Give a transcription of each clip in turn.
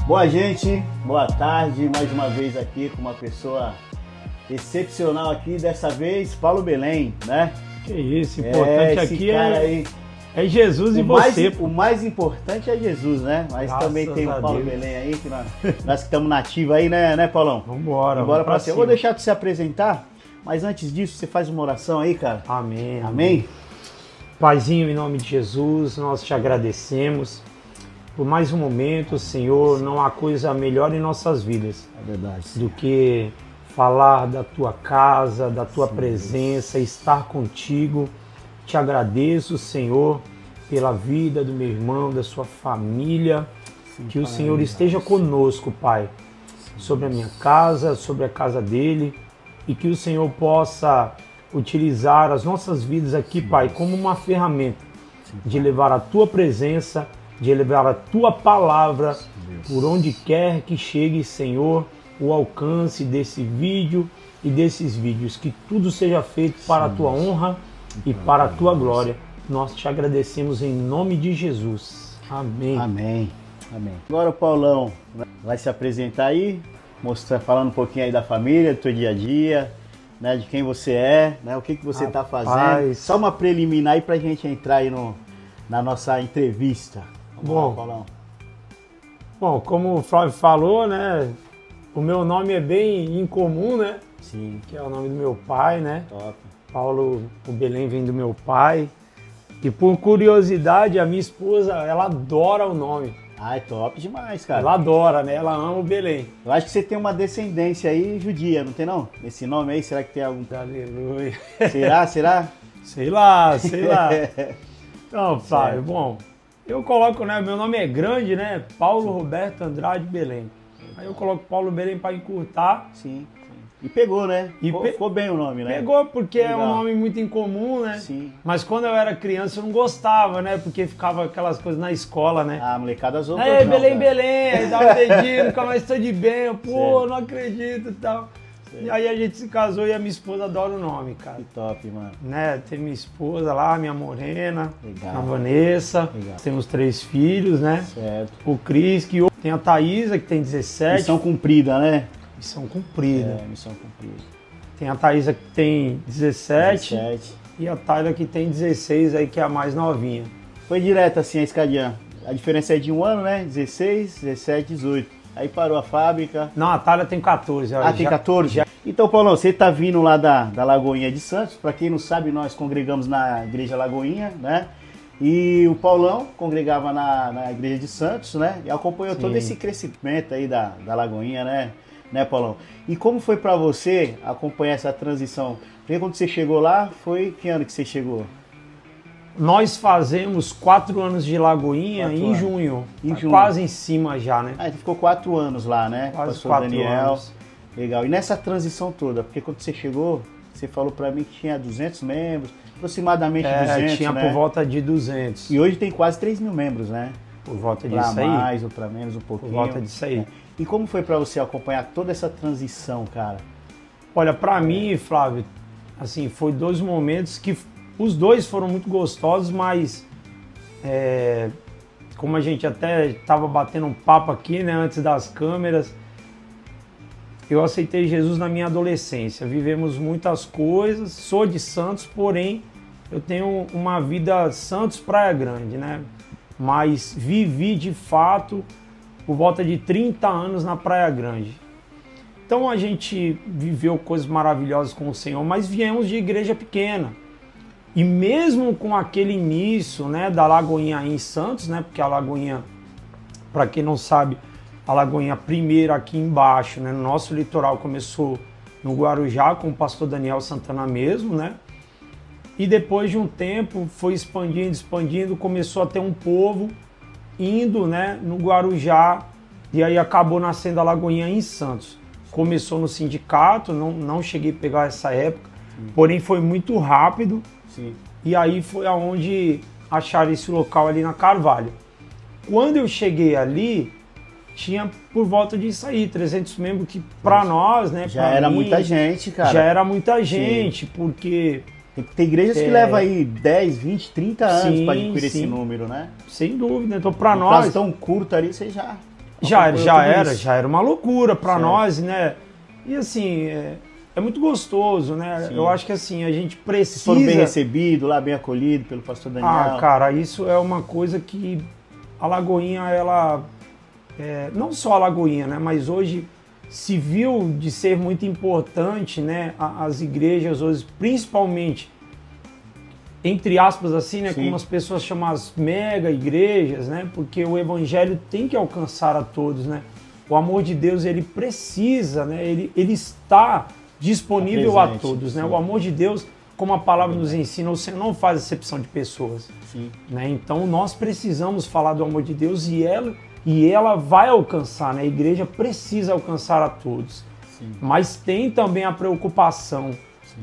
Boa gente, boa tarde, mais uma vez aqui com uma pessoa excepcional aqui, dessa vez Paulo Belém, né? Que isso, importante aqui aí, é Jesus e você. O mais importante é Jesus, né? Mas graças também tem o Paulo Belém aí, que nós que estamos nativos aí, né, Paulão? Vambora, bora pra cima. Eu vou deixar tu se apresentar, mas antes disso, você faz uma oração aí, cara? Amém. Amém? Paizinho, em nome de Jesus, nós te agradecemos por mais um momento, Senhor. Não há coisa melhor em nossas vidas do que falar da tua casa, da tua presença, estar contigo. Te agradeço, Senhor, pela vida do meu irmão, da sua família. Que o Senhor esteja conosco, Pai, sobre a minha casa, sobre a casa dele, e que o Senhor possa utilizar as nossas vidas aqui, Pai, como uma ferramenta de levar a tua presença, de levar a tua palavra por onde quer que chegue, Senhor, o alcance desse vídeo e desses vídeos. Que tudo seja feito para a tua honra e para a tua glória. Nós te agradecemos em nome de Jesus. Amém. Amém. Amém. Agora o Paulão vai se apresentar aí, falando um pouquinho aí da família, do teu dia a dia, né, de quem você é, né, o que você está fazendo. Só uma preliminar aí pra gente entrar aí na nossa entrevista. Vamos lá, Paulão. Bom, como o Flávio falou, né, o meu nome é bem incomum, né? Sim. Que é o nome do meu pai, né? Top. Paulo, o Belém vem do meu pai. E por curiosidade, a minha esposa, ela adora o nome. Ah, é top demais, cara. Ela adora, né? Ela ama o Belém. Eu acho que você tem uma descendência aí judia, não tem não? Esse nome aí, será que tem algum... Aleluia. Será? Sei lá. Então, Flávio, bom, eu coloco, né? Meu nome é grande, né? Paulo Roberto Andrade Belém. Aí eu coloco Paulo Belém para encurtar. Sim. E pegou, né? Ficou bem o nome, né? Pegou porque legal. É um nome muito incomum, né? Sim. Mas quando eu era criança eu não gostava, né? Porque ficava aquelas coisas na escola, né? Ah, molecada zoou. Aí, Belém, aí dava um dedinho, nunca mais estou de bem. Pô, não acredito e tal. Certo. E aí a gente se casou e a minha esposa adora o nome, cara. Que top, mano. Né? Tem minha esposa lá, minha morena, legal. A Vanessa. Legal. Temos 3 filhos, né? Certo. O Cris, que tem a Thaísa, que tem 17. Missão cumprida, né? Missão cumprida. Missão cumprida. Tem a Thaísa que tem 17 e a Thaísa que tem 16, aí que é a mais novinha. Foi direto assim a escadinha. A diferença é de um ano, né? 16, 17, 18. Aí parou a fábrica. Não, a Thaísa tem 14. Tem 14? Já. Então, Paulão, você tá vindo lá da Lagoinha de Santos. Para quem não sabe, nós congregamos na Igreja Lagoinha, né? E o Paulão congregava na Igreja de Santos, né? E acompanhou todo esse crescimento aí da Lagoinha, né, Paulão? E como foi para você acompanhar essa transição? Porque quando você chegou lá, foi que ano que você chegou? Nós fazemos 4 anos de Lagoinha em junho. Quase em cima já, né? Ah, você ficou 4 anos lá, né? Quase Pastor 4 Daniel. anos. Legal. E nessa transição toda, porque quando você chegou, você falou para mim que tinha 200 membros, aproximadamente 200, tinha por volta de 200. E hoje tem quase 3 mil membros, né? Por volta disso aí. Para mais ou para menos um pouquinho. Por volta disso aí. E como foi para você acompanhar toda essa transição, cara? Olha, para mim, Flávio, assim, foi 2 momentos que os 2 foram muito gostosos, mas como a gente até estava batendo um papo aqui, né, antes das câmeras, eu aceitei Jesus na minha adolescência. Vivemos muitas coisas, sou de Santos, porém eu tenho uma vida Santos Praia Grande, né? Mas vivi de fato por volta de 30 anos na Praia Grande. Então a gente viveu coisas maravilhosas com o Senhor, mas viemos de igreja pequena. E mesmo com aquele início, né, da Lagoinha em Santos, né, porque a Lagoinha, para quem não sabe, a Lagoinha primeiro aqui embaixo, né, no nosso litoral, começou no Guarujá com o pastor Daniel Santana mesmo, né? E depois de um tempo foi expandindo, começou a ter um povo indo, né, no Guarujá, e aí acabou nascendo a Lagoinha em Santos. Começou no sindicato, não cheguei a pegar essa época, porém foi muito rápido. Sim. E aí foi aonde acharam esse local ali na Carvalho. Quando eu cheguei ali, tinha por volta disso aí, 300 membros, que para nós, né? Já era muita gente, cara. Já era muita gente, porque... Tem igrejas que levam aí 10, 20, 30 anos para adquirir esse número, né? Sem dúvida. Então, para nós... Um prazo tão curto ali, você já... Já tudo isso. já era uma loucura para Certo. nós, né? E assim, é muito gostoso, né? Sim. Eu acho que assim, a gente Vocês foram bem precisa... recebidos, lá bem acolhidos pelo pastor Daniel. Ah, cara, isso é uma coisa que a Lagoinha, ela... não só a Lagoinha, né? Mas hoje se viu de ser muito importante, né? As igrejas hoje, principalmente, entre aspas assim, né? Sim. Como as pessoas chamam as mega igrejas, né? Porque o evangelho tem que alcançar a todos, né? O amor de Deus, ele precisa, né? Ele está disponível a presente, todos, né? sim. O amor de Deus, como a palavra nos ensina, o Senhor não faz acepção de pessoas, Sim. né? Então nós precisamos falar do amor de Deus e ela vai alcançar, né? A igreja precisa alcançar a todos. Sim. Mas tem também a preocupação,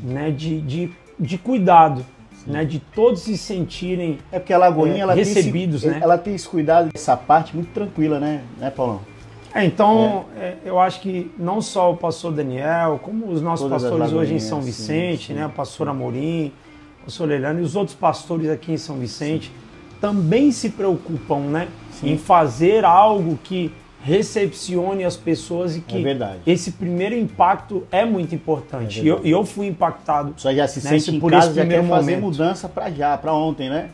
né? De cuidado, né? De todos se sentirem É porque a Lagoinha, ela recebidos, tem né? ela tem esse cuidado, essa parte muito tranquila, né, Paulão? Então, eu acho que não só o pastor Daniel, como os nossos Todas as pastores hoje em Lagoinhas, São sim, Vicente, sim, né? O pastor Amorim, o pastor Leilano e os outros pastores aqui em São Vicente também se preocupam, né? Sim. Em fazer algo que recepcione as pessoas e que verdade. esse primeiro impacto é muito importante. É E eu fui impactado. Só já se Né, sente em por casa, esse já quer primeiro fazer momento. mudança pra ontem, né?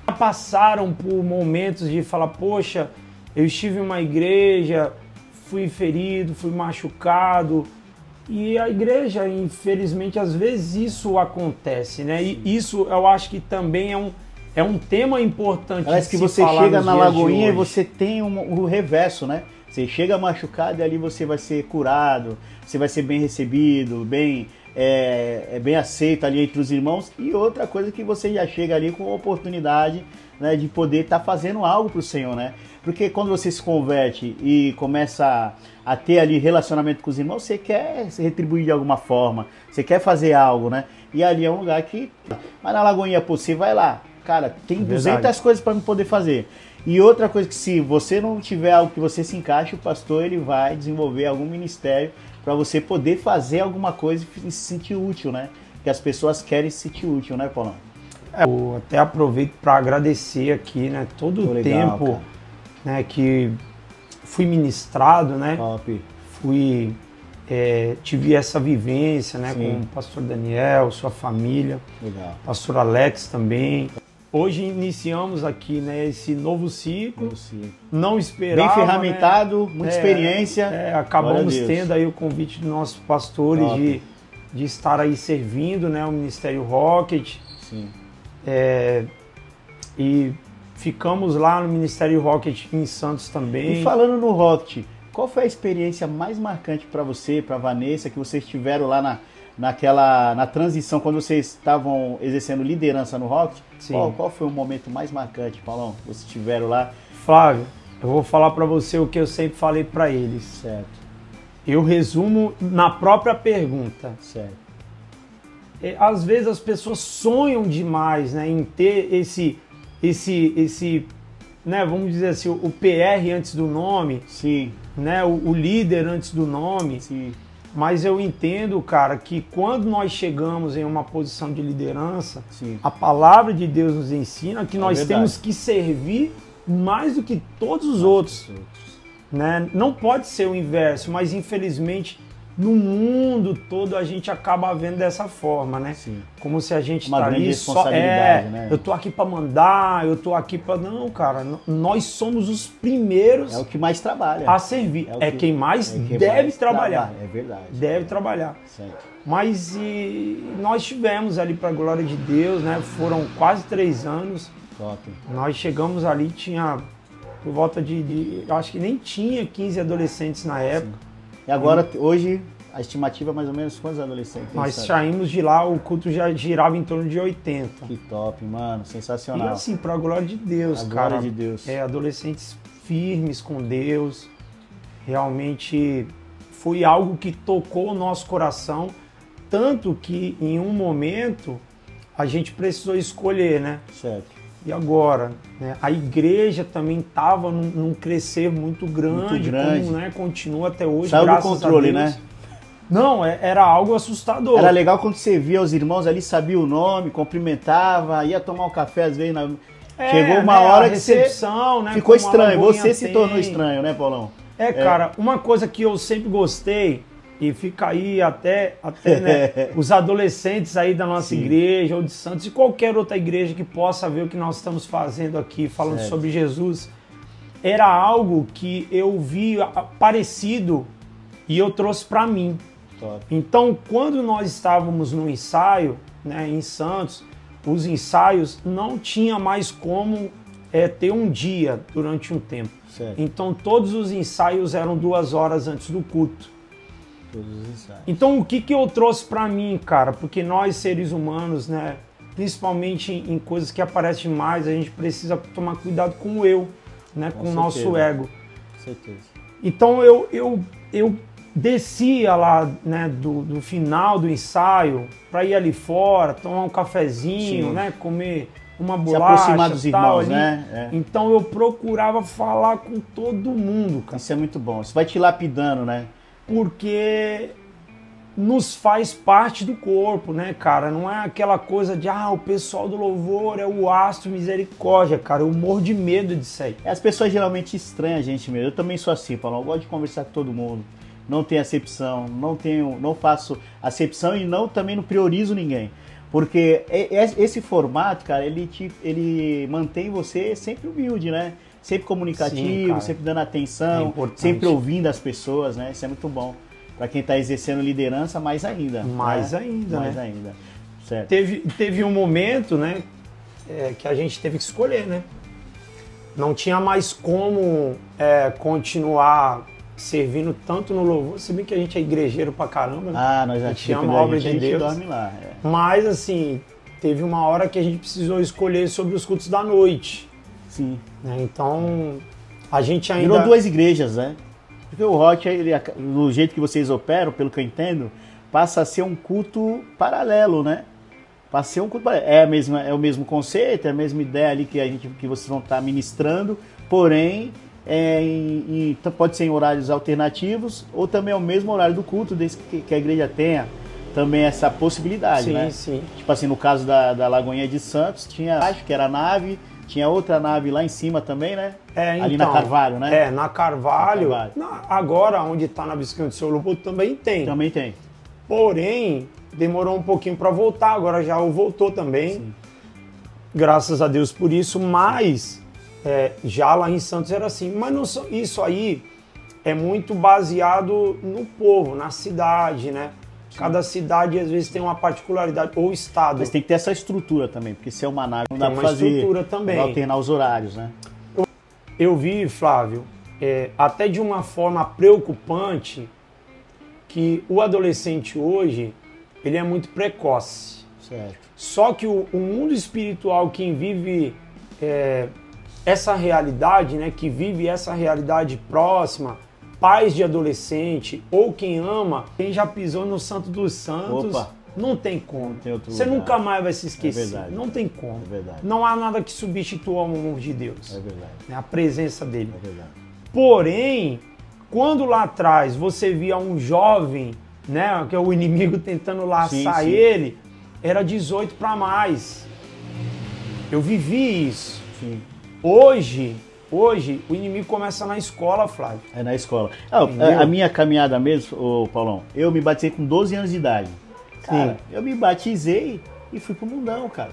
Já passaram por momentos de falar, poxa, eu estive em uma igreja, fui ferido, fui machucado. E a igreja, infelizmente, às vezes isso acontece, né? E isso eu acho que também é um tema importante. Parece que de se você falar chega nos na dias de Lagoinha e hoje. você tem o reverso, né? Você chega machucado e ali você vai ser curado, você vai ser bem recebido, bem aceito ali entre os irmãos. E outra coisa que você já chega ali com a oportunidade, né, de poder estar fazendo algo para o Senhor, né? Porque quando você se converte e começa a ter ali relacionamento com os irmãos, você quer se retribuir de alguma forma, você quer fazer algo, né? E ali é um lugar que... Mas na Lagoinha, pô, você vai lá, cara, tem 200 coisas para poder fazer. E outra coisa que se você não tiver algo que você se encaixe, o pastor ele vai desenvolver algum ministério para você poder fazer alguma coisa e se sentir útil, né? Porque as pessoas querem se sentir útil, né, Paulão? Eu até aproveito para agradecer aqui, né? Todo o Legal, tempo, cara. né, que fui ministrado, né? Top. Tive essa vivência, né, Sim. com o pastor Daniel, sua família, Legal. pastor Alex também. Hoje iniciamos aqui, né, esse novo ciclo. Não esperava, Bem ferramentado, né? muita experiência. Acabamos Glória a Deus. tendo aí o convite dos nossos pastores Top. de estar aí servindo, né, o Ministério Rocket. Sim. E ficamos lá no Ministério Rocket em Santos também. E falando no Rocket, qual foi a experiência mais marcante para você, para Vanessa, que vocês tiveram lá na transição, quando vocês estavam exercendo liderança no Rocket? Sim. Qual foi o momento mais marcante, Paulão, que vocês tiveram lá? Flávio, eu vou falar para você o que eu sempre falei para eles. Certo, Eu resumo na própria pergunta. certo. Às vezes as pessoas sonham demais, né, em ter esse né, vamos dizer assim, o PR antes do nome, Sim, né, o líder antes do nome. sim, Mas eu entendo, cara, que quando nós chegamos em uma posição de liderança, sim. a palavra de Deus nos ensina que nós verdade. temos que servir mais do que todos os outros, né? Não pode ser o inverso, mas infelizmente no mundo todo a gente acaba vendo dessa forma, né? Sim. Como se a gente Uma tá grande ali só responsabilidade, né? eu tô aqui para mandar, eu tô aqui para não, cara, nós somos os primeiros É o que mais trabalha. a servir. É o É que- quem mais é quem deve mais trabalhar. trabalha, é verdade. Deve trabalhar. Certo. Mas nós tivemos ali, para a glória de Deus, né? Foram quase 3 anos. Top. Nós chegamos ali, tinha por volta eu acho que nem tinha 15 adolescentes na época. E agora, hoje, a estimativa é mais ou menos quantos adolescentes? Nós sabe? saímos de lá, o culto já girava em torno de 80. Que top, mano. E Sensacional. assim, para a glória de Deus, A cara. glória de Deus. Adolescentes firmes com Deus. Realmente foi algo que tocou o nosso coração. Tanto que em um momento a gente precisou escolher, né? Certo. E agora? Né? A igreja também estava num crescer muito grande, grande. como, né, continua até hoje. Saiu do graças controle, a Deus. né? Não, era algo assustador. Era legal quando você via os irmãos ali, sabia o nome, cumprimentava, ia tomar um café às vezes. Chegou uma né, hora a que você recepção, né, ficou como a estranho. Lagoinha Você se tem. tornou estranho, né, Paulão? Cara, uma coisa que eu sempre gostei, e fica aí até né, os adolescentes aí da nossa igreja, ou de Santos, e qualquer outra igreja que possa ver o que nós estamos fazendo aqui, falando sobre Jesus, era algo que eu vi parecido e eu trouxe para mim. Top. Então, quando nós estávamos no ensaio, né, em Santos, os ensaios não tinha mais como ter um dia durante um tempo. Certo. Então, todos os ensaios eram 2 horas antes do culto. Todos os ensaios. Então, o que eu trouxe para mim, cara? Porque nós, seres humanos, né, principalmente em coisas que aparecem mais, a gente precisa tomar cuidado com o eu, né, com o nosso ego. Com certeza. Então, eu descia lá, né, do final do ensaio para ir ali fora, tomar um cafezinho, né, comer uma bolacha, se aproximar dos irmãos, né? Então eu procurava falar com todo mundo, cara. Isso é muito bom. Isso vai te lapidando, né? Porque nos faz parte do corpo, né, cara? Não é aquela coisa de, o pessoal do louvor é o astro misericórdia, cara. Eu morro de medo disso aí. As pessoas geralmente estranham a gente mesmo. Eu também sou assim, Paulo. Eu gosto de conversar com todo mundo. Não tenho acepção, não faço acepção e também não priorizo ninguém. Porque esse formato, cara, ele mantém você sempre humilde, né? Sempre comunicativo, sempre dando atenção, sempre ouvindo as pessoas, né? Isso é muito bom. Para quem está exercendo liderança, mais ainda. Mais ainda. Certo. Teve um momento, né, que a gente teve que escolher, né? Não tinha mais como continuar servindo tanto no louvor, se bem que a gente é igrejeiro pra caramba, né? Nós a gente ama a obra de Deus. Dorme lá. Mas, assim, teve uma hora que a gente precisou escolher sobre os cultos da noite. Sim. Né? Então, a gente ainda... Virou 2 igrejas, né? Porque o rock, do jeito que vocês operam, pelo que eu entendo, passa a ser um culto paralelo, né? Passa a ser um culto paralelo. É o mesmo conceito, é a mesma ideia ali que vocês vão estar ministrando, porém... pode ser em horários alternativos ou também é o mesmo horário do culto, desde que a igreja tenha também essa possibilidade, né? Sim. Tipo assim, no caso da Lagoinha de Santos, tinha, acho que era a nave, tinha outra nave lá em cima também, né? Ali na Carvalho, né? Na Carvalho. Agora, onde está na Visconde de Seu Lobo, também tem. Também tem. Porém, demorou um pouquinho para voltar, agora já voltou também. Sim. Graças a Deus por isso, mas... já lá em Santos era assim, mas não, isso aí é muito baseado no povo, na cidade, né? Sim. Cada cidade às vezes tem uma particularidade, ou estado. Mas tem que ter essa estrutura também, porque se é uma nave não dá para fazer, estrutura também. Vai alternar os horários, né? Eu vi, Flávio, até de uma forma preocupante, que o adolescente hoje, ele é muito precoce. Certo. Só que o mundo espiritual, quem vive... essa realidade, né, que vive essa realidade próxima, pais de adolescente, ou quem ama, quem já pisou no Santo dos Santos, não tem como. Você nunca mais vai se esquecer. Não tem como. Não há nada que substitua o amor de Deus. A presença dele. Porém, quando lá atrás você via um jovem, né, que é o inimigo tentando laçar ele, era 18 para mais. Eu vivi isso. Sim. Hoje, o inimigo começa na escola, Flávio. É na escola. A minha caminhada mesmo, Paulão, eu me batizei com 12 anos de idade. Cara, eu me batizei e fui pro mundão, cara.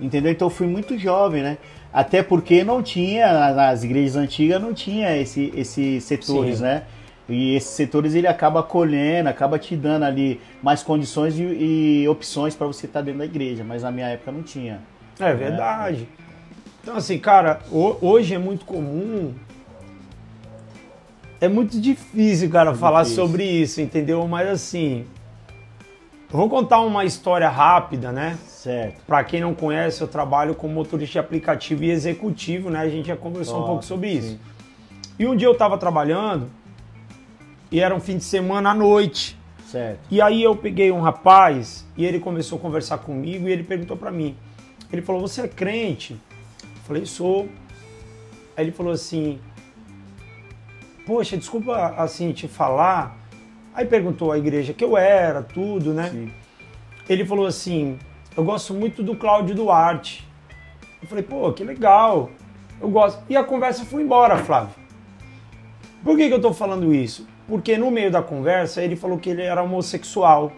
Entendeu? Então eu fui muito jovem, né? Até porque não tinha, nas igrejas antigas não tinha esses setores, né? E esses setores ele acaba acolhendo, acaba te dando ali mais condições e opções para você estar dentro da igreja. Mas na minha época não tinha. É verdade. Então, assim, cara, hoje é muito comum, é muito difícil, cara, falar sobre isso, entendeu? Mas, assim, eu vou contar uma história rápida, né? Certo. Pra quem não conhece, eu trabalho como motorista de aplicativo e executivo, né? A gente já conversou um pouco sobre isso. E um dia eu tava trabalhando e era um fim de semana à noite. Certo. E aí eu peguei um rapaz e ele começou a conversar comigo e ele perguntou pra mim. Ele falou, você é crente? Falei, sou. Aí ele falou assim, poxa, desculpa assim te falar. Aí perguntou à igreja que eu era, tudo, né? Sim. Ele falou assim, eu gosto muito do Cláudio Duarte. Eu falei, pô, que legal, eu gosto. E a conversa foi embora, Flávio. Por que eu estou falando isso? Porque no meio da conversa ele falou que ele era homossexual.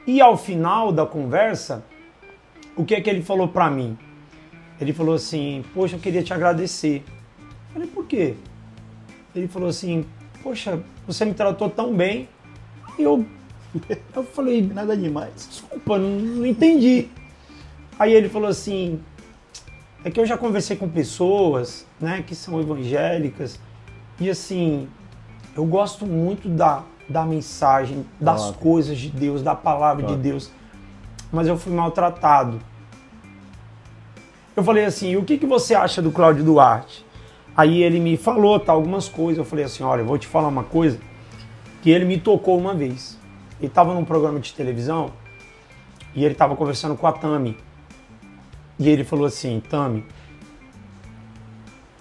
E ao final da conversa, o que é que ele falou pra mim? Ele falou assim, poxa, eu queria te agradecer. Eu falei, por quê? Ele falou assim, poxa, você me tratou tão bem. E eu falei, Nada demais. desculpa, não entendi. Aí ele falou assim, é que eu já conversei com pessoas, né, que são evangélicas, e assim, eu gosto muito da mensagem, das coisas de Deus, da palavra de Deus, mas eu fui maltratado. Eu falei assim, o que você acha do Cláudio Duarte? Aí ele me falou, tá, algumas coisas, eu falei assim, olha, eu vou te falar uma coisa, que ele me tocou uma vez. Ele estava num programa de televisão, e ele estava conversando com a Tami, e ele falou assim, Tami,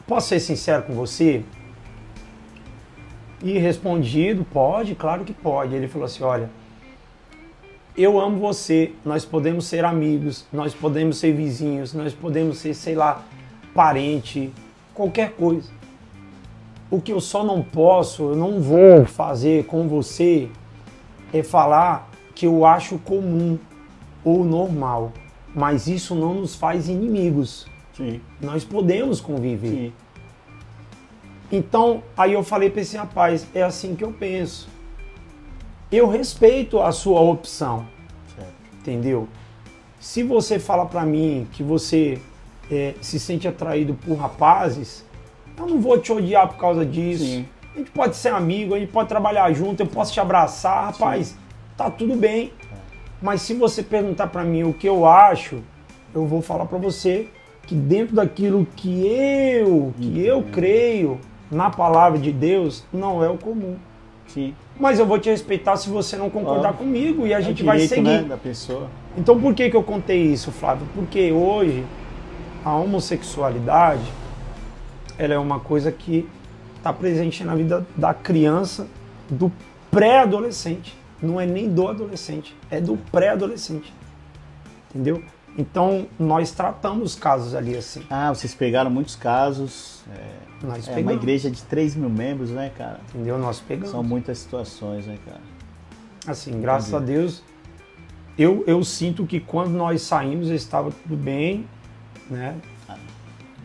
posso ser sincero com você? E respondido, pode, claro que pode. Ele falou assim, olha, eu amo você, nós podemos ser amigos, nós podemos ser vizinhos, nós podemos ser, sei lá, parente, qualquer coisa. O que eu só não posso, eu não vou fazer com você é falar que eu acho comum ou normal, mas isso não nos faz inimigos. Sim. Nós podemos conviver. Sim. Então, aí eu falei para esse rapaz, é assim que eu penso. Eu respeito a sua opção, Certo. entendeu? Se você fala para mim que você se sente atraído por rapazes, eu não vou te odiar por causa disso. Sim. A gente pode ser amigo, a gente pode trabalhar junto, eu posso te abraçar, rapaz, Sim. tá tudo bem. Mas se você perguntar para mim o que eu acho, eu vou falar para você que dentro daquilo que eu creio na palavra de Deus, não é o comum. Sim. Mas eu vou te respeitar se você não concordar comigo e a gente É o vai direito, seguir. né, da pessoa. Então por que eu contei isso, Flávio? Porque hoje a homossexualidade ela é uma coisa que está presente na vida da criança, do pré-adolescente. Não é nem do adolescente, é do pré-adolescente. Entendeu? Então nós tratamos casos ali assim. Ah, vocês pegaram muitos casos. Nós É uma pegamos. igreja de 3 mil membros, né, cara? Entendeu? Nós pegamos. São muitas situações, né, cara? Assim, graças a Deus, eu sinto que quando nós saímos estava tudo bem, né?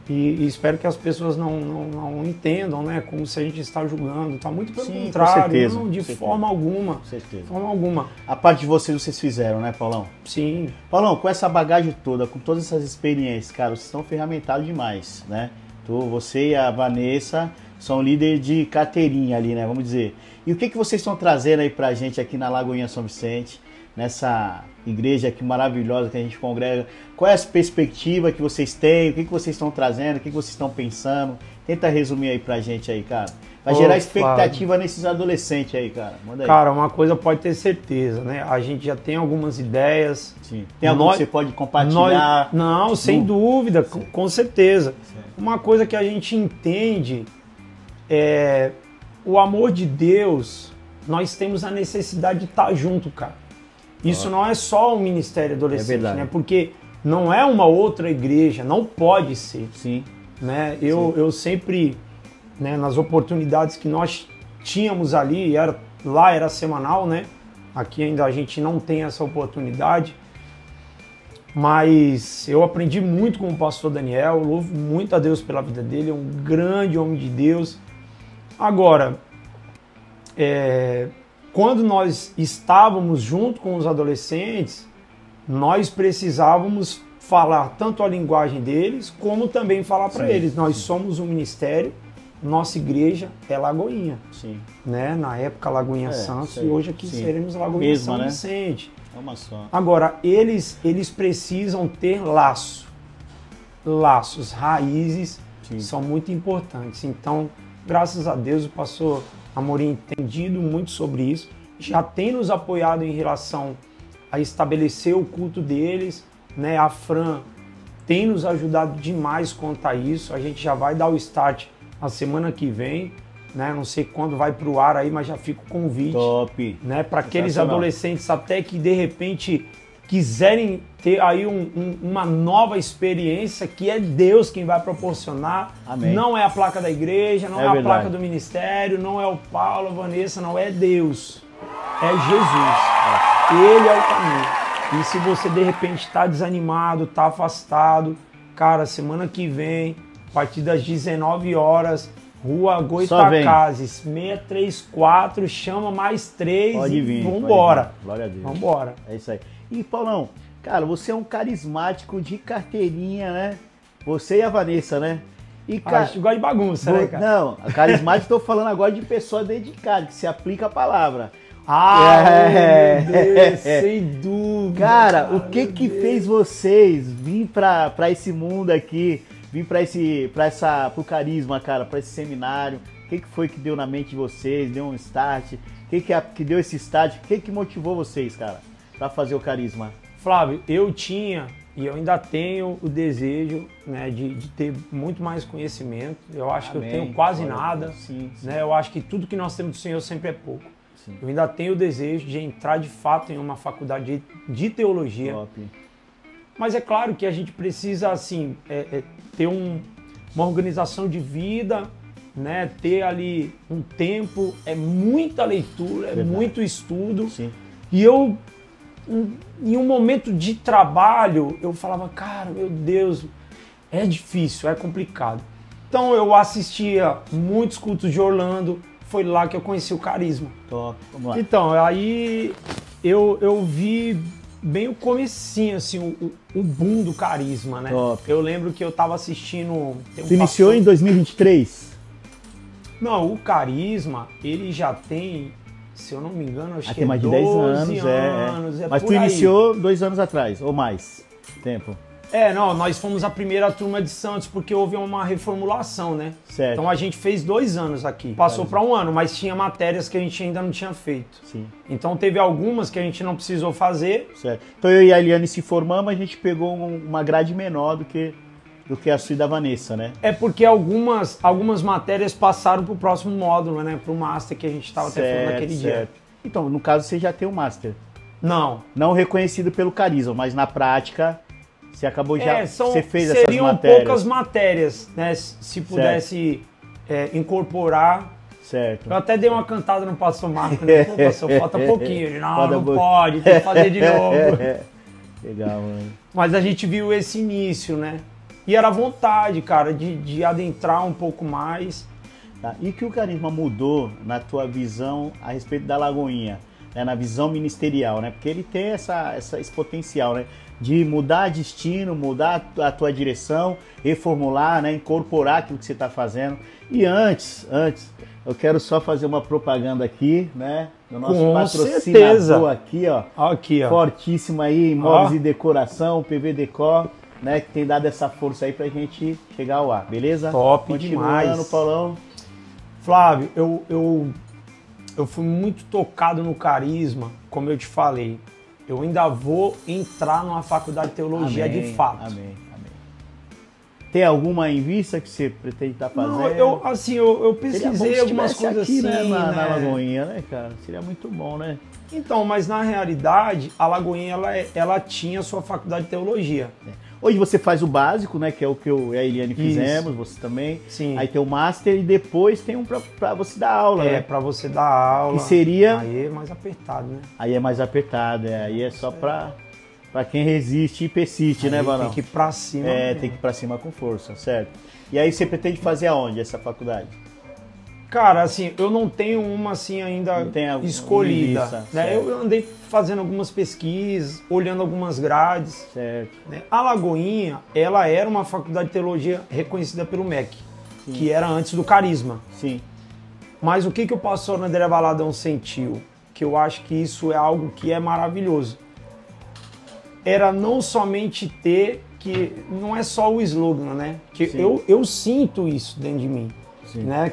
E espero que as pessoas não entendam, né? Como se a gente está julgando. Tá muito pelo Sim, contrário, com certeza, não, de com certeza. forma alguma. Com certeza. De forma alguma. A parte de vocês fizeram, né, Paulão? Sim. Paulão, com essa bagagem toda, com todas essas experiências, cara, vocês estão ferramentados demais, né? Você e a Vanessa são líderes de carteirinha ali, né? Vamos dizer. E o que vocês estão trazendo aí pra gente aqui na Lagoinha São Vicente, nessa igreja aqui maravilhosa que a gente congrega? Qual é a perspectiva que vocês têm? O que vocês estão trazendo? O que vocês estão pensando? Tenta resumir aí pra gente aí, cara. Vai gerar expectativa nesses adolescentes aí, cara. Manda aí. Cara, uma coisa pode ter certeza, né? A gente já tem algumas ideias. Sim. Tem algum que você pode compartilhar? Não, sem dúvida, com certeza. Uma coisa que a gente entende é o amor de Deus, nós temos a necessidade de estar junto, cara. Isso não é só o Ministério Adolescente, né? Porque não é uma outra igreja, não pode ser. Sim. Né? Eu sempre, né, nas oportunidades que nós tínhamos ali, lá era semanal, né? Aqui ainda a gente não tem essa oportunidade. Mas eu aprendi muito com o pastor Daniel, louvo muito a Deus pela vida dele, é um grande homem de Deus. Agora, quando nós estávamos junto com os adolescentes, nós precisávamos falar tanto a linguagem deles, como também falar para eles. Nós somos um ministério, nossa igreja é Lagoinha. Sim. Né? Na época Lagoinha Santos, e hoje aqui seremos Lagoinha Mesma, São né? Vicente. É uma só. Agora, eles precisam ter laços, raízes, são muito importantes. Então, graças a Deus, o pastor Amorim tem entendido muito sobre isso, já tem nos apoiado em relação a estabelecer o culto deles, né? A Fran tem nos ajudado demais quanto a isso, a gente já vai dar o start na semana que vem, né? Não sei quando vai pro ar aí, mas já fica o convite. Top. Né? Para aqueles adolescentes até que de repente quiserem ter aí uma nova experiência, que é Deus quem vai proporcionar. Amém. Não é a placa da igreja, não é a verdade. placa do ministério, não é o Paulo, a Vanessa, não é Deus. É Jesus. Ele é o caminho. E se você de repente está desanimado, está afastado, cara, semana que vem, a partir das 19 horas, Rua Goitacazes, 634, chama mais 3 Pode e vir. vambora. Glória a Deus. Vambora. É isso aí. E, Paulão, cara, você é um carismático de carteirinha, né? Você e a Vanessa, né? E, A gente gosta de bagunça, né, cara? Não, carismático tô falando agora de pessoa dedicada, que se aplica a palavra. Meu Deus, sem dúvida. Cara, o que que fez vocês vir pra esse mundo aqui, vir pro carisma, cara, pra esse seminário? O que que foi que deu na mente de vocês, deu um start? O que deu esse start? O que que motivou vocês, cara, pra fazer o carisma? Flávio, eu tinha e eu ainda tenho o desejo, né, de ter muito mais conhecimento. Eu acho que eu tenho quase nada. Sim, sim. Né? Eu acho que tudo que nós temos do Senhor sempre é pouco. Sim. Eu ainda tenho o desejo de entrar de fato em uma faculdade de teologia. Top. Mas é claro que a gente precisa, assim, ter uma organização de vida, né? Ter ali um tempo, é muita leitura, é muito estudo. Sim. E eu, em um momento de trabalho, eu falava, cara, meu Deus, é difícil, é complicado. Então eu assistia muitos cultos de Orlando, foi lá que eu conheci o carisma. Top, vamos lá. Então, aí eu vi bem o comecinho, assim, o boom do carisma, né? Top. Eu lembro que eu tava assistindo... Tu iniciou em 2023? Não, o carisma, ele já tem, se eu não me engano, acho que Tem é mais de 10 12 anos, é Mas por tu aí. iniciou 2 anos atrás, ou mais tempo. Não, nós fomos a primeira turma de Santos, porque houve uma reformulação, né? Certo. Então a gente fez 2 anos aqui. Passou para 1 ano, mas tinha matérias que a gente ainda não tinha feito. Sim. Então teve algumas que a gente não precisou fazer. Certo. Então eu e a Eliane se formamos, a gente pegou uma grade menor do que a sua e da Vanessa, né? É porque algumas matérias passaram para o próximo módulo, né? Para o Master que a gente estava até falando naquele dia. Então, no caso, você já tem um Master. Não. Não reconhecido pelo carisma, mas na prática, você acabou já... você fez essas seriam matérias. poucas matérias, né? Se pudesse incorporar. Certo. Eu até dei uma cantada no Pastor Marco, né? Pô, pastor, falta pouquinho. Ele, não Falta pode, tem que fazer de novo. Legal, mano. Mas a gente viu esse início, né? E era vontade, cara, de adentrar um pouco mais. Tá. E que o carisma mudou na tua visão a respeito da Lagoinha, né? Na visão ministerial, né? Porque ele tem esse potencial, né? De mudar destino, mudar a tua direção, reformular, né? Incorporar aquilo que você está fazendo. E antes, eu quero só fazer uma propaganda aqui, né? Do nosso Com patrocinador certeza. aqui, ó. Aqui, ó. Fortíssimo aí, Imóveis e Decoração, PV Decor, né? Que tem dado essa força aí pra gente chegar ao ar, beleza? Top Continuando, demais. Paulão. Flávio, eu fui muito tocado no carisma, como eu te falei. Eu ainda vou entrar numa faculdade de teologia de fato. Amém. Tem alguma em vista que você pretende estar fazendo? Não, eu pesquisei algumas coisas aqui, assim, né, na Lagoinha, né, cara? Seria muito bom, né? Então, mas na realidade, a Lagoinha, ela tinha sua faculdade de teologia. Hoje você faz o básico, né, que é o que eu e a Eliane fizemos, você também. Sim. Aí tem o Master e depois tem um pra você dar aula, né? Pra você dar aula. Que seria... Aí é mais apertado, né? Aí é mais apertado, aí é só pra quem resiste e persiste, né, Valão? Tem que ir pra cima. Tem que ir pra cima com força, certo? E aí você pretende fazer aonde essa faculdade? Cara, assim, eu não tenho uma assim ainda escolhida. Lista, né? Eu andei fazendo algumas pesquisas, olhando algumas grades. Certo. Né? A Lagoinha, ela era uma faculdade de teologia reconhecida pelo MEC, que era antes do carisma. Sim. Mas o que o pastor André Valadão sentiu? Que eu acho que isso é algo que é maravilhoso. Era não somente ter, que não é só o slogan, né? Que eu sinto isso dentro de mim. Sim. Né?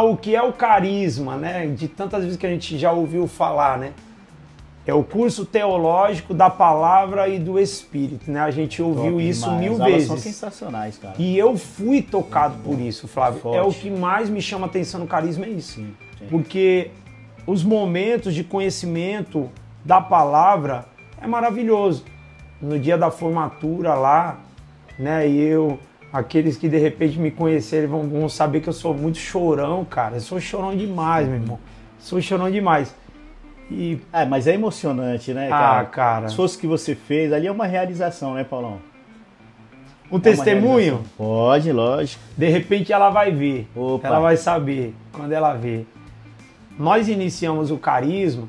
O que é o carisma, né? De tantas vezes que a gente já ouviu falar, né? É o curso teológico da palavra e do Espírito, né? A gente ouviu isso mil vezes. São sensacionais, cara. E eu fui tocado por isso, Flávio. Forte. É o que mais me chama atenção no carisma, é isso. Sim. Porque os momentos de conhecimento da palavra é maravilhoso. No dia da formatura lá, né, e aqueles que de repente me conhecerem vão saber que eu sou muito chorão, cara. Eu sou chorão demais, meu irmão. Sou chorão demais. Mas é emocionante, né, cara? Cara. Se fosse o que você fez, ali é uma realização, né, Paulão? Um testemunho? Pode, lógico. De repente ela vai ver. Opa. Ela vai saber quando ela ver. Nós iniciamos o Carisma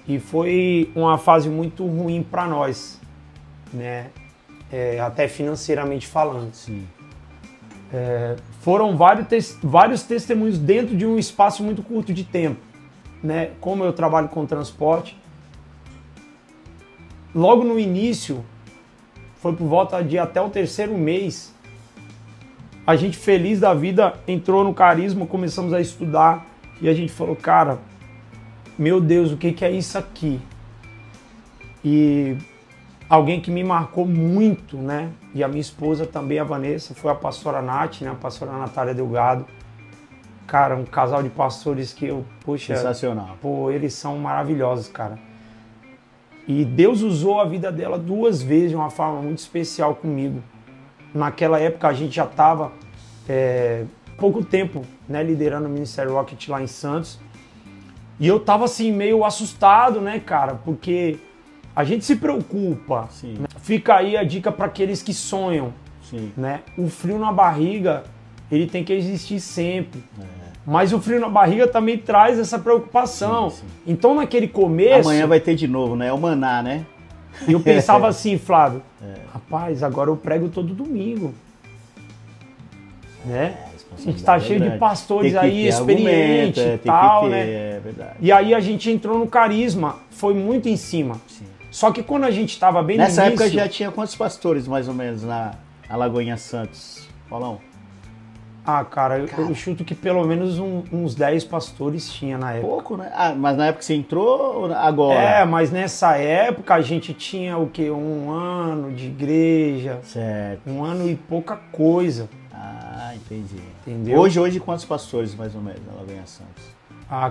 e foi uma fase muito ruim para nós, né? Até financeiramente falando. Sim. Foram vários testemunhos dentro de um espaço muito curto de tempo, né? Como eu trabalho com transporte, logo no início, foi por volta de até o 3º mês, a gente feliz da vida entrou no Carisma, começamos a estudar e a gente falou, cara, meu Deus, o que é isso aqui? E alguém que me marcou muito, né? E a minha esposa também, a Vanessa, foi a pastora Nath, né? A pastora Natália Delgado. Cara, um casal de pastores que poxa... Sensacional. Pô, eles são maravilhosos, cara. E Deus usou a vida dela 2 vezes de uma forma muito especial comigo. Naquela época a gente já estava pouco tempo, né, liderando o Ministério Rocket lá em Santos. E eu tava assim meio assustado, né, cara? Porque a gente se preocupa. Sim. Né? Fica aí a dica para aqueles que sonham. Sim. Né? O frio na barriga, ele tem que existir sempre. Mas o frio na barriga também traz essa preocupação. Sim. Então naquele começo... Amanhã vai ter de novo, né? É o maná, né? E eu pensava assim, Flávio, rapaz, agora eu prego todo domingo. Né? A gente tá cheio de pastores aí, experientes e tal, né? É verdade. E aí a gente entrou no Carisma, foi muito em cima. Sim. Só que quando a gente estava bem no início... Nessa época já tinha quantos pastores, mais ou menos, na Lagoinha Santos? Paulão? Cara, eu chuto que pelo menos uns 10 pastores tinha na época. Pouco, né? Mas na época que você entrou ou agora? Mas nessa época a gente tinha o quê? 1 ano de igreja. Certo. 1 ano e pouca coisa. Entendi. Entendeu? Hoje quantos pastores, mais ou menos, na Lagoinha Santos?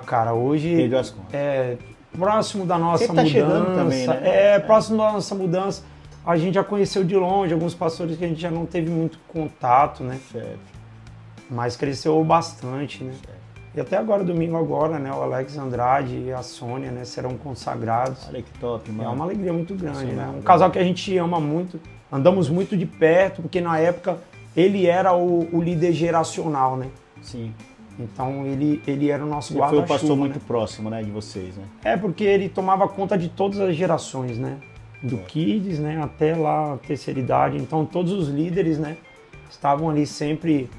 Cara, hoje... Perdeu as contas. Próximo da nossa Você tá mudança. chegando também, né? Próximo da nossa mudança. A gente já conheceu de longe alguns pastores que a gente já não teve muito contato, né? Certo. Mas cresceu bastante, né? Certo. E até agora, domingo agora, né? O Alex Andrade e a Sônia, né? Serão consagrados. Olha que top, mano. É uma alegria muito grande, né? Um casal que a gente ama muito, andamos muito de perto, porque na época ele era o líder geracional, né? Sim. Então ele era o nosso guarda-chuva. Ele foi um pastor né? muito próximo, né, de vocês, né? Porque ele tomava conta de todas as gerações, né? Do Kids, né, até lá a terceira idade. Então todos os líderes, né, estavam ali sempre.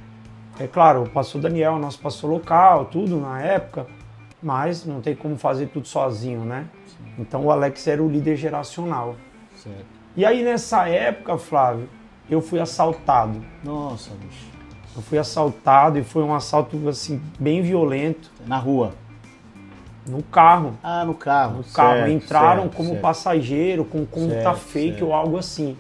Claro, o pastor Daniel, nosso pastor local, tudo na época, mas não tem como fazer tudo sozinho, né? Sim. Então o Alex era o líder geracional. Certo. E aí nessa época, Flávio, eu fui assaltado. Nossa, bicho. Eu fui assaltado e foi um assalto assim bem violento. Na rua? No carro. No carro. No carro. Certo, entraram como passageiro, com conta fake ou algo assim.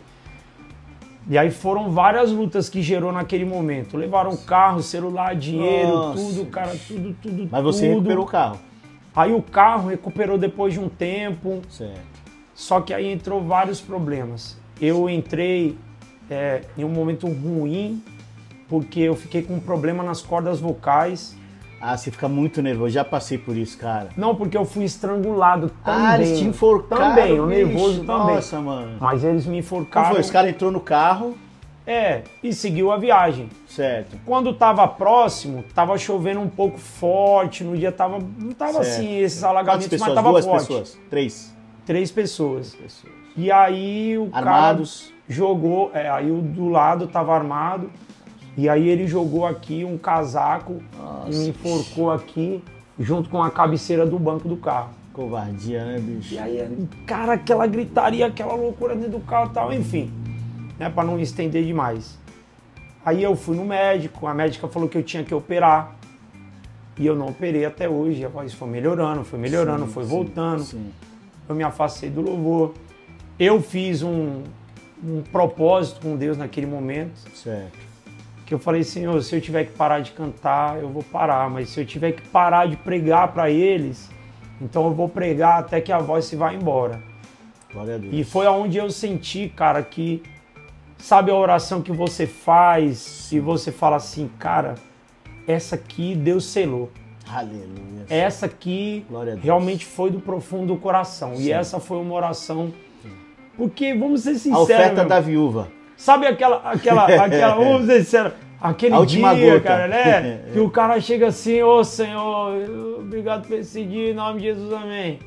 E aí foram várias lutas que gerou naquele momento. Levaram carro, celular, dinheiro, tudo, cara, tudo. Mas você recuperou o carro? Aí o carro recuperou depois de um tempo. Certo. Só que aí entrou vários problemas. Eu entrei em um momento ruim, porque eu fiquei com um problema nas cordas vocais. Você fica muito nervoso. Já passei por isso, cara. Não, porque eu fui estrangulado também. Eles te enforcaram. Também, o nervoso também. Nossa, mano. Mas eles me enforcaram. Como foi? Os caras entrou no carro. E seguiu a viagem. Certo. Quando tava próximo, tava chovendo um pouco forte. No dia não tava assim, esses alagamentos, mas tava forte. 2 pessoas? 3? 3 pessoas. E aí o Armados. cara jogou, aí o do lado tava armado. E aí ele jogou aqui um casaco e me enforcou aqui, junto com a cabeceira do banco do carro. Covardia, né, bicho? E aí, cara, aquela gritaria, aquela loucura dentro do carro e tal, enfim, né, pra não estender demais. Aí eu fui no médico, a médica falou que eu tinha que operar. E eu não operei até hoje, a voz foi melhorando, foi voltando. Sim. Eu me afastei do louvor. Eu fiz um propósito com Deus naquele momento. Certo. Que eu falei, Senhor, se eu tiver que parar de cantar, eu vou parar. Mas se eu tiver que parar de pregar para eles, então eu vou pregar até que a voz se vá embora. Glória a Deus. E foi aonde eu senti, cara, que sabe a oração que você faz e você fala assim, cara, essa aqui Deus selou. Aleluia. Essa aqui Glória a Deus. realmente foi do profundo do coração. Sim. E essa foi uma oração. Porque, vamos ser A sinceros. oferta meu, da viúva. sabe aquela vamos ser sinceros, aquele A última dia, gota. cara, né? Que o cara chega assim, ô Senhor, obrigado por esse dia, em nome de Jesus, amém.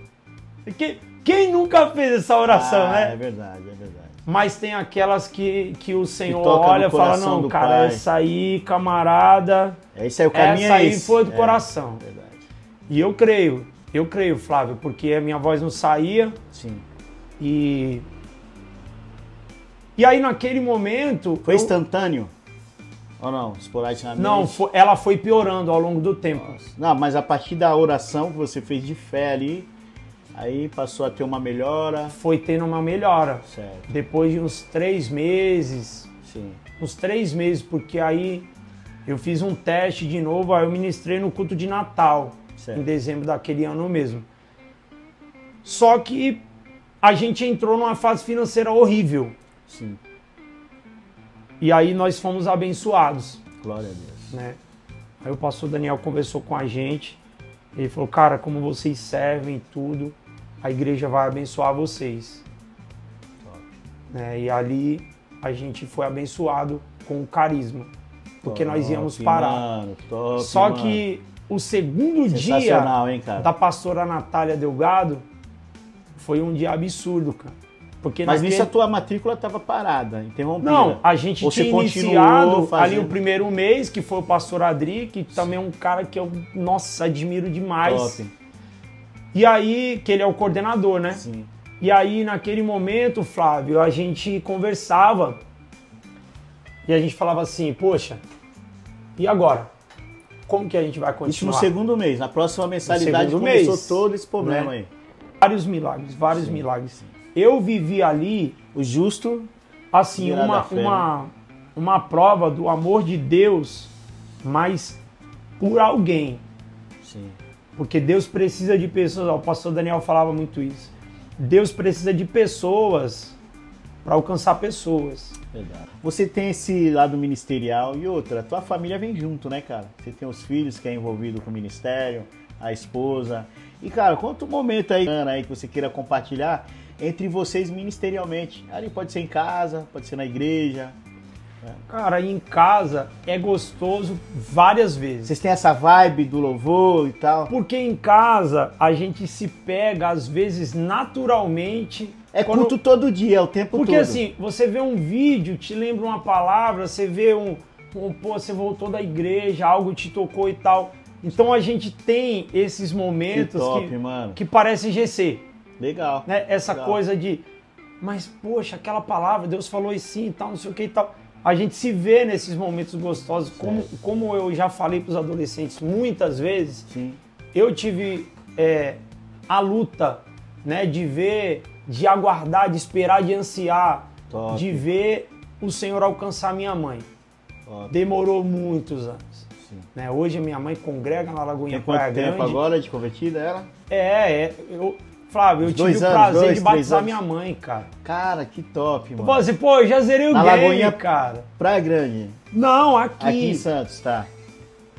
Quem nunca fez essa oração, né? É verdade, é verdade. Mas tem aquelas que o Senhor toca olha no e fala, coração não, do cara, Pai. essa aí, camarada, Esse aí, o caminho essa é aí esse. foi do coração. Verdade. E eu creio, Flávio, porque a minha voz não saía Sim. e aí naquele momento... Foi instantâneo? Ou não? Esporadicamente? Não, ela foi piorando ao longo do tempo. Nossa. Não, mas a partir da oração que você fez de fé ali, aí passou a ter uma melhora. Foi tendo uma melhora. Certo. Depois de uns 3 meses, Sim. porque aí eu fiz um teste de novo, aí eu ministrei no culto de Natal, Certo. em dezembro daquele ano mesmo. Só que a gente entrou numa fase financeira horrível. Sim. E aí nós fomos abençoados, Glória a Deus. né? Aí o pastor Daniel conversou com a gente, ele falou, cara, como vocês servem tudo, a igreja vai abençoar vocês. Top. Né? E ali a gente foi abençoado com o carisma, porque nós íamos Top, parar. Mano, top, Só mano. que o segundo dia Sensacional, hein, cara? da pastora Natália Delgado foi um dia absurdo, cara. Porque Mas naquele- nisso a tua matrícula estava parada, interrompida. Não, a gente Ou você tinha continuou iniciado fazendo? ali o primeiro mês, que foi o pastor Adri, que também é um cara que eu, nossa, admiro demais. Top. E aí, que ele é o coordenador, né? Sim. E aí, naquele momento, Flávio, a gente conversava e a gente falava assim, poxa, e agora? Como que a gente vai Isso continuar? no segundo mês. Na próxima mensalidade segundo começou mês, todo esse problema né? aí. Vários milagres. Eu vivi ali, O justo assim, virá da fé, uma prova do amor de Deus, mas por alguém. Sim. Porque Deus precisa de pessoas, o pastor Daniel falava muito isso. Deus precisa de pessoas para alcançar pessoas. Verdade. Você tem esse lado ministerial e outra, a tua família vem junto, né, cara? Você tem os filhos que é envolvido com o ministério, a esposa. E, cara, conta um momento aí que você queira compartilhar entre vocês ministerialmente. Ali pode ser em casa, pode ser na igreja. Cara, em casa é gostoso várias vezes. Vocês têm essa vibe do louvor e tal? Porque em casa a gente se pega, às vezes, naturalmente. É quando- culto todo dia, o tempo Porque todo. assim, você vê um vídeo, te lembra uma palavra, você vê pô, você voltou da igreja, algo te tocou e tal. Então a gente tem esses momentos Que top, mano. que parecem GC, Legal. né? Essa Legal. coisa de, mas poxa, aquela palavra, Deus falou assim e tal, não sei o que e tal. A gente se vê nesses momentos gostosos, como eu já falei para os adolescentes muitas vezes, Sim. eu tive a luta, né, de ver, de aguardar, de esperar, de ansiar, Top. de ver o Senhor alcançar minha mãe. Top. Demorou muitos anos. Sim. Né? Hoje a minha mãe congrega na Lagoinha Tem quanto Praia tempo Grande. agora de convertida ela? Flávio, eu Uns tive 2 o anos, prazer 2, de 3 batizar anos. minha mãe, cara. Cara, que top, Eu mano. falei assim, pô, eu já zerei o Na game, Lagoinha- cara. Praia Grande, Não, aqui em Santos, tá?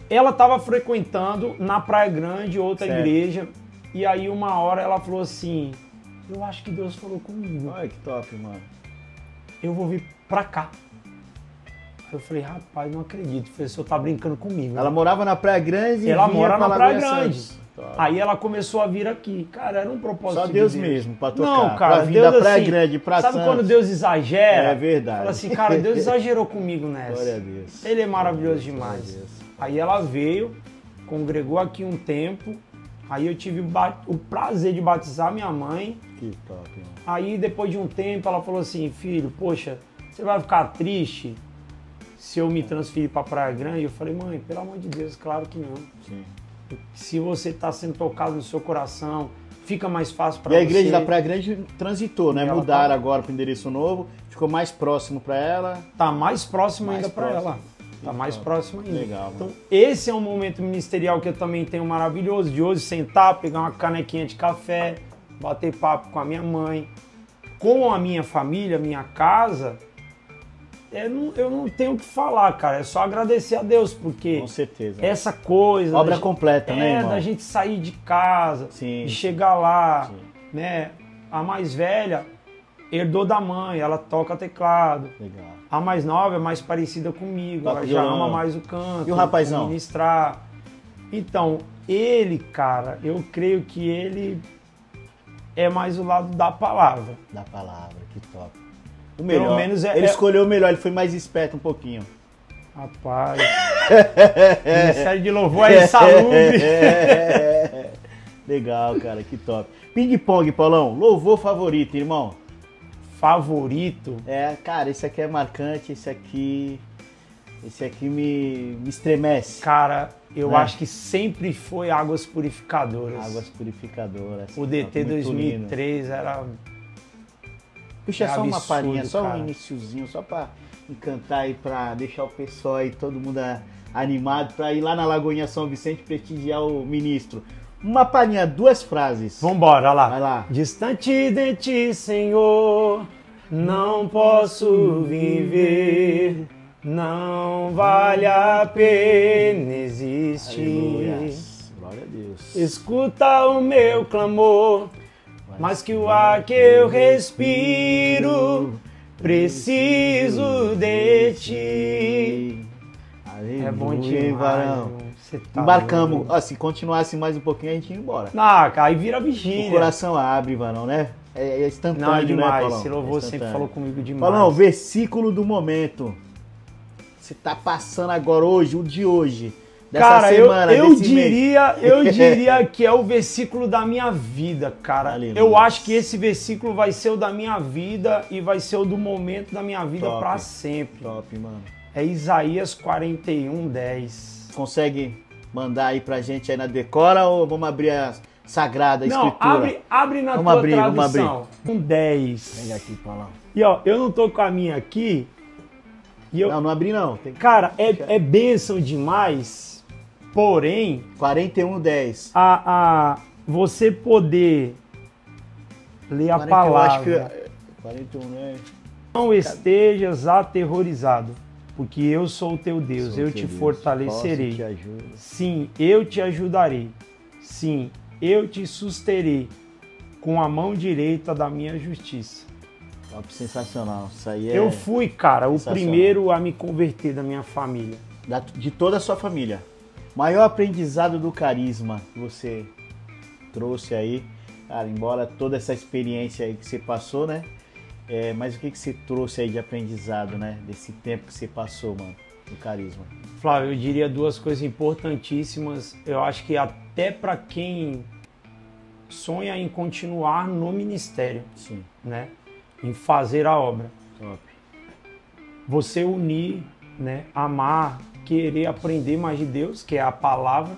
Ela estava frequentando na Praia Grande, outra Certo. igreja, e aí uma hora ela falou assim, eu acho que Deus falou comigo, Olha que top, mano. eu vou vir pra cá. Aí eu falei, rapaz, não acredito, o senhor tá brincando comigo. Ela morava na Praia Grande e Ela vinha mora pra na Praia Lagoinha Grande. Santos. Top. Aí ela começou a vir aqui. Cara, era um propósito Só de Deus mesmo pra tocar. Não, cara, pra vir Deus da Praia assim, Grande pra sabe Santos. quando Deus exagera? É verdade. Fala assim, cara, Deus exagerou comigo nessa. Glória a Deus. Ele é maravilhoso Glória a demais. Deus. Aí ela veio, congregou aqui um tempo, aí eu tive o prazer de batizar minha mãe. Que top, mano. Aí depois de um tempo ela falou assim, filho, poxa, você vai ficar triste se eu me transferir pra Praia Grande? Eu falei, mãe, pelo amor de Deus, claro que não. Sim. Se você está sendo tocado no seu coração, fica mais fácil para E você. a igreja da Praia Grande transitou, né? Ela Mudaram tá- agora pro endereço novo, ficou mais próximo pra ela. Tá mais próximo Mais ainda para próximo. ela. Tá Que mais top. próximo ainda. Legal, mano. Então, esse é um momento ministerial que eu também tenho maravilhoso, de hoje sentar, pegar uma canequinha de café, bater papo com a minha mãe, com a minha família, minha casa, eu não tenho o que falar, cara. É só agradecer a Deus, porque Com certeza. essa coisa... Obra completa, né, irmão? Da gente sair de casa, Sim. de chegar lá, Sim. né? A mais velha herdou da mãe, ela toca teclado. Legal. A mais nova é mais parecida comigo, Toca ela já violão. ama mais o canto, E o rapazão? ministrar. Então, ele, cara, eu creio que ele é mais o lado da palavra. Da palavra, que top. O melhor. Pelo menos ele escolheu o melhor, ele foi mais esperto um pouquinho. Rapaz, Ministério de Louvor é insalubre. Legal, cara, que top. Ping-pong, Paulão, louvor favorito, irmão? Favorito? Cara, esse aqui é marcante, esse aqui me estremece. Cara, eu Né? acho que sempre foi Águas Purificadoras. Águas purificadoras. O DT Muito 2003 era... Puxa, É só uma absurdo, palhinha, só cara. um iniciozinho, só pra encantar aí, pra deixar o pessoal aí, todo mundo animado, pra ir lá na Lagoinha São Vicente prestigiar o ministro. Uma palhinha, 2 frases. Vambora, lá. Vai lá. Distante de ti, Senhor, não posso viver, não vale a pena existir. Aleluias. Glória a Deus. Escuta o meu clamor, mas que o ar que eu respiro, preciso de ti. Aleluia, É bom demais, varão. irmão. Você tá Embarcamos. doido. Ó, se continuasse mais um pouquinho, a gente ia embora. Ah, cara, aí vira O vigília. coração abre, varão, né? É instantâneo, Não, é né, demais. Paulão? Esse louvor É sempre instantâneo. falou comigo demais. Paulão, versículo do momento. Você tá passando agora hoje, o de hoje. Dessa Cara, semana, eu desse mês. diria que é o versículo da minha vida, cara. Aleluia. Eu acho que esse versículo vai ser o da minha vida e vai ser o do momento da minha vida Top. pra sempre. Top, mano. É Isaías 41:10. Consegue mandar aí pra gente aí na Decora ou vamos abrir a Sagrada Não, Escritura? abre na Vamos tua abrir, vamos tradução. 10. Pega aqui, Paulão. E ó, eu não tô com a minha aqui. E eu, Não abri não. Tem cara, é bênção demais. Porém, 41:10. você poder ler a 41, palavra. acho que 41, né? Não estejas aterrorizado, porque eu sou o teu Deus, Sou eu teu te Deus. fortalecerei. Posso te ajudo. Sim, eu te ajudarei. Sim, eu te susterei com a mão direita da minha justiça. Top, sensacional. Isso aí é Eu fui, cara, o sensacional. primeiro a me converter da minha família. de toda a sua família. Maior aprendizado do carisma que você trouxe aí, cara, embora toda essa experiência aí que você passou, né? Mas o que você trouxe aí de aprendizado, né? Desse tempo que você passou, mano, do carisma. Flávio, eu diria 2 coisas importantíssimas. Eu acho que até para quem sonha em continuar no ministério, Sim, né? Em fazer a obra. top. Você unir, né? Amar, querer aprender mais de Deus, que é a palavra,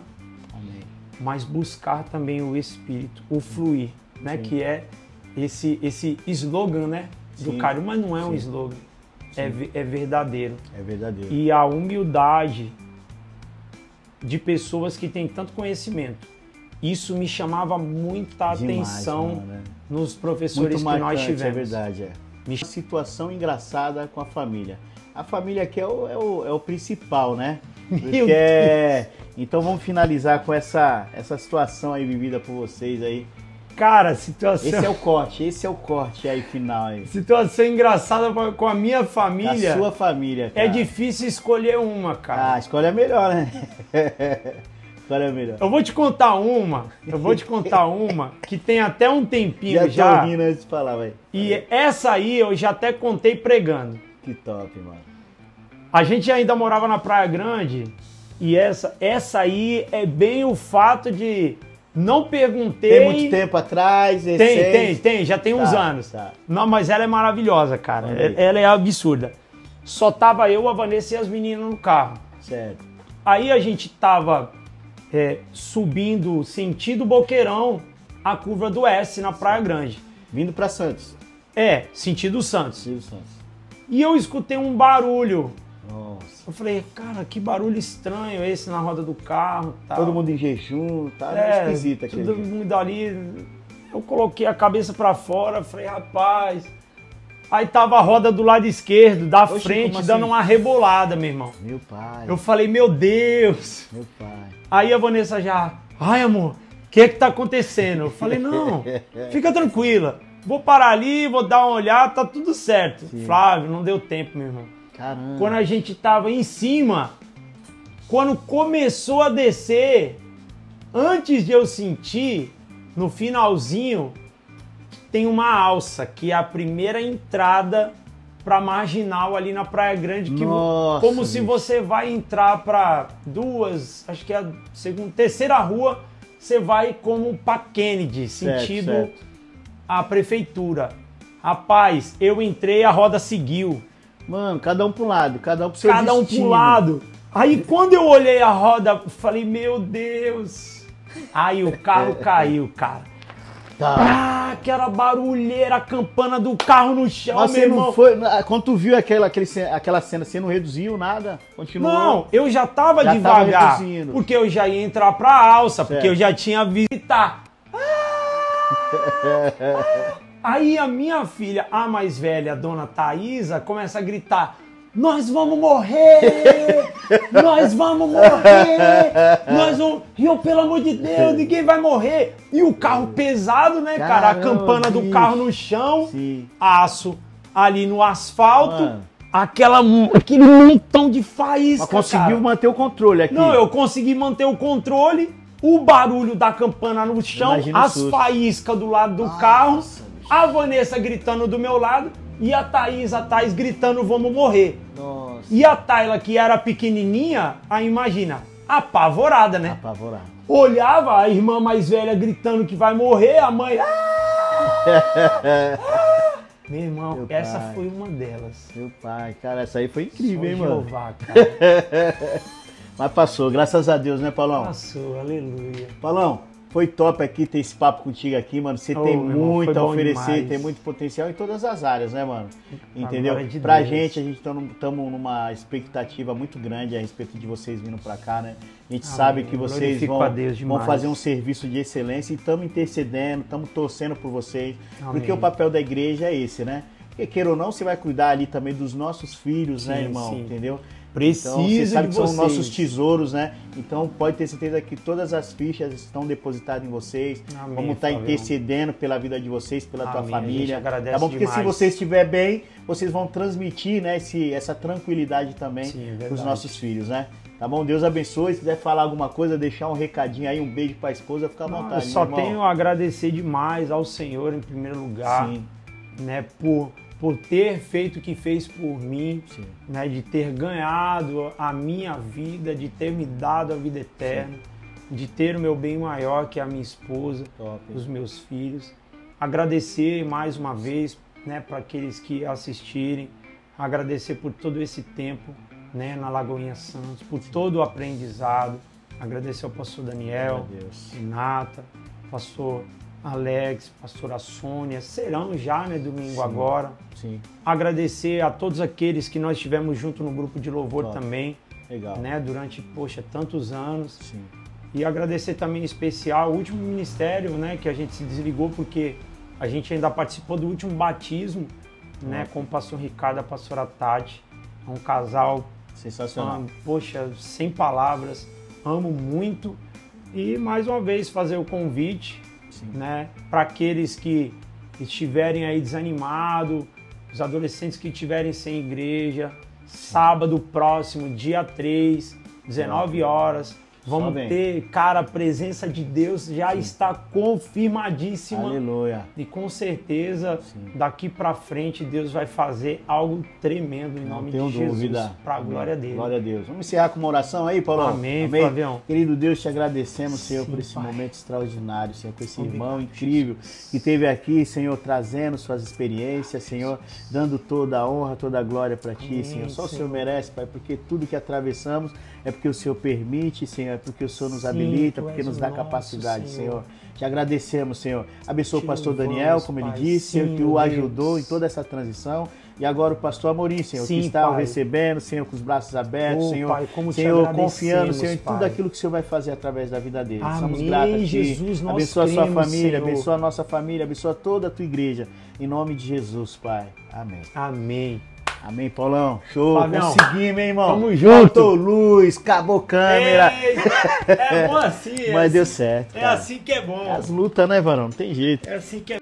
Amém. mas buscar também o Espírito, o fluir, né? Sim. Que é esse slogan, né? Do Sim. carisma, mas não é um Sim. slogan. É verdadeiro. É verdadeiro. E a humildade de pessoas que têm tanto conhecimento. Isso me chamava muita Demais, atenção mano, né? nos professores Muito que nós marcante, tivemos. é verdade, é. Uma situação engraçada com a família. A família aqui é o principal, né? Porque então vamos finalizar com essa situação aí vivida por vocês aí. Cara, situação, Esse é o corte aí final aí. situação engraçada com a minha Da família. sua família, cara. É difícil escolher uma, cara. Ah, escolhe a melhor, né? Escolhe a melhor. Eu vou te contar uma que tem até um tempinho Já tô já. rindo antes de falar, vai. E essa aí eu já até contei pregando. Que top, mano. A gente ainda morava na Praia Grande e essa aí é bem o fato de não perguntei. Tem muito tempo atrás, Tem, já tem uns Tá, anos. tá. Não, mas ela é maravilhosa, cara. Olha aí. Ela é absurda. Só tava eu, a Vanessa e as meninas no carro. Certo. Aí a gente tava subindo sentido Boqueirão, a curva do S na Praia Grande. Vindo pra Santos. Sentido Santos. Silvio Santos. E eu escutei um barulho. Nossa. Eu falei, cara, que barulho estranho esse na roda do carro. Tal. Todo mundo em jejum, tá? É, Esquisito aquele todo dia. mundo ali. Eu coloquei a cabeça pra fora, falei, rapaz... Aí tava a roda do lado esquerdo, da frente, assim? dando uma rebolada, meu irmão. Meu pai. Eu falei, meu Deus. Meu pai. Aí a Vanessa já, ai amor, o que é que tá acontecendo? Eu falei, não, fica tranquila. Vou parar ali, vou dar uma olhada, tá tudo certo. Sim. Flávio, não deu tempo, meu irmão. Caramba. Quando a gente tava em cima, quando começou a descer, antes de eu sentir, no finalzinho, tem uma alça, que é a primeira entrada pra Marginal ali na Praia Grande, que Nossa, como se você vai entrar pra duas, acho que é a segunda, terceira rua, você vai como pra Kennedy, sentido certo. a prefeitura. Rapaz, eu entrei, a roda seguiu. Mano, cada um pro lado, cada um pro seu Cada um destino. pro lado. Aí quando eu olhei a roda, falei, meu Deus. Aí o carro caiu, cara. Tá. Ah, aquela barulheira, a campana do carro no chão, Mas meu você irmão. não foi. Quando tu viu aquela cena, você não reduziu nada? Continuou? Não, eu já tava Já devagar. tava reduzindo. Porque eu já ia entrar pra alça, Certo. porque eu já tinha visitar. Aí a minha filha, a mais velha, a dona Thaisa, começa a gritar: nós vamos morrer! Nós vamos morrer! Nós vamos... E eu, pelo amor de Deus, ninguém vai morrer! E o carro pesado, né, cara? A Caramba, campana do bicho. carro no chão, Sim. aço ali no asfalto, Mano. aquele montão de faísca, Mas conseguiu cara. manter o controle aqui. Não, eu consegui manter o controle, o barulho da campana no chão, Imagina o as susto. faíscas do lado do carro, bicho. a Vanessa gritando do meu lado e a Thaís gritando vamos morrer. Nossa. E a Tayla, que era pequenininha, aí imagina, apavorada, né? Apavorado. Olhava a irmã mais velha gritando que vai morrer, a mãe... Meu irmão, Meu essa pai. foi uma delas. Meu pai, cara, essa aí foi incrível, Só hein, mano? Jeová, cara. Mas passou, graças a Deus, né, Paulão? Passou, aleluia. Paulão, foi top aqui ter esse papo contigo aqui, mano. Você Oh, tem meu irmão, muito foi a bom oferecer, demais. tem muito potencial em todas as áreas, né, mano? Entendeu? glória de Pra Deus. gente, a gente estamos numa expectativa muito grande a respeito de vocês vindo pra cá, né? A gente Amém. sabe que vocês Glorifico a Deus vão demais. fazer um serviço de excelência e estamos intercedendo, estamos torcendo por vocês. Amém. Porque o papel da igreja é esse, né? Porque queira ou não, você vai cuidar ali também dos nossos filhos, né, Sim, irmão? sim. Entendeu? Preciso Então, você sabe de que são vocês. nossos tesouros, né? Então pode ter certeza que todas as fichas estão depositadas em vocês. Amém, Vamos estar Flavião. intercedendo pela vida de vocês, pela tua Amém, a família. gente agradece Tá bom? Porque se demais. você estiver bem, vocês vão transmitir, né, essa tranquilidade também Sim, é para os verdade. nossos filhos, né? Tá bom? Deus abençoe. Se quiser falar alguma coisa, deixar um recadinho aí, um beijo para a esposa, fica à Não, vontade. eu só meu irmão. tenho a agradecer demais ao Senhor em primeiro lugar, Sim, né, por ter feito o que fez por mim, sim. né, de ter ganhado a minha vida, de ter me dado a vida eterna, de ter o meu bem maior, que é a minha esposa, Top. os meus filhos. Agradecer mais uma vez, né, para aqueles que assistirem, agradecer por todo esse tempo, né, na Lagoinha Santos, por todo o aprendizado. Agradecer ao pastor Daniel, Glória a Deus. Renata, pastor Alex, pastora Sônia, serão já, né, domingo Sim. agora. Sim, Agradecer a todos aqueles que nós tivemos junto no grupo de louvor Top. também, legal. né, durante, poxa, tantos anos. Sim, E agradecer também em especial o último ministério, né, que a gente se desligou porque a gente ainda participou do último batismo, né, com o pastor Ricardo e a pastora Tati. É um casal, sensacional. poxa, sem palavras, amo muito. E mais uma vez fazer o convite, Sim. né, para aqueles que estiverem aí desanimados, os adolescentes que estiverem sem igreja, sábado próximo, dia 3, 19 horas, vamos bem. ter, cara, a presença de Deus já está confirmadíssima. Aleluia. E com certeza, Sim. daqui para frente, Deus vai fazer algo tremendo em nome tenho de Jesus. dúvida. Para a Amém. glória dele. Glória a Deus. Vamos encerrar com uma oração aí, Paulão? Amém, Flavião. Querido Deus, te agradecemos, Senhor, Sim, por esse Pai. momento extraordinário, Senhor, com esse Obrigado, irmão incrível que esteve aqui, Senhor, trazendo suas experiências, Senhor, dando toda a honra, toda a glória para Ti, Amém, Senhor. Só o Senhor Senhor. merece, Pai, porque tudo que atravessamos é porque o Senhor permite, Senhor, é porque o Senhor nos Sim, habilita, Tu porque és nos o dá nosso capacidade, Senhor. Senhor. Te agradecemos, Senhor. Abençoa o Te pastor louvamos, Daniel, como ele Pai. disse, Senhor, Sim, que meu o Deus. ajudou em toda essa transição. E agora o pastor Amorim, Senhor, Sim, que está o Pai. recebendo, Senhor, com os braços abertos, Oh, Senhor, Pai, como te Senhor, agradecemos, confiando, Senhor, em Pai. tudo aquilo que o Senhor vai fazer através da vida dele. Estamos Amém, gratos a Ti. Jesus, nós Abençoa a sua cremos, família, Senhor. abençoa a nossa família, abençoa toda a Tua igreja. Em nome de Jesus, Pai. Amém. Amém. Amém, Paulão. Show. Flavião, conseguimos, hein, irmão? tamo junto. Faltou luz, acabou câmera. É bom assim. Mas deu certo. É cara. assim que é bom. As lutas, né, varão? Não tem jeito. É assim que é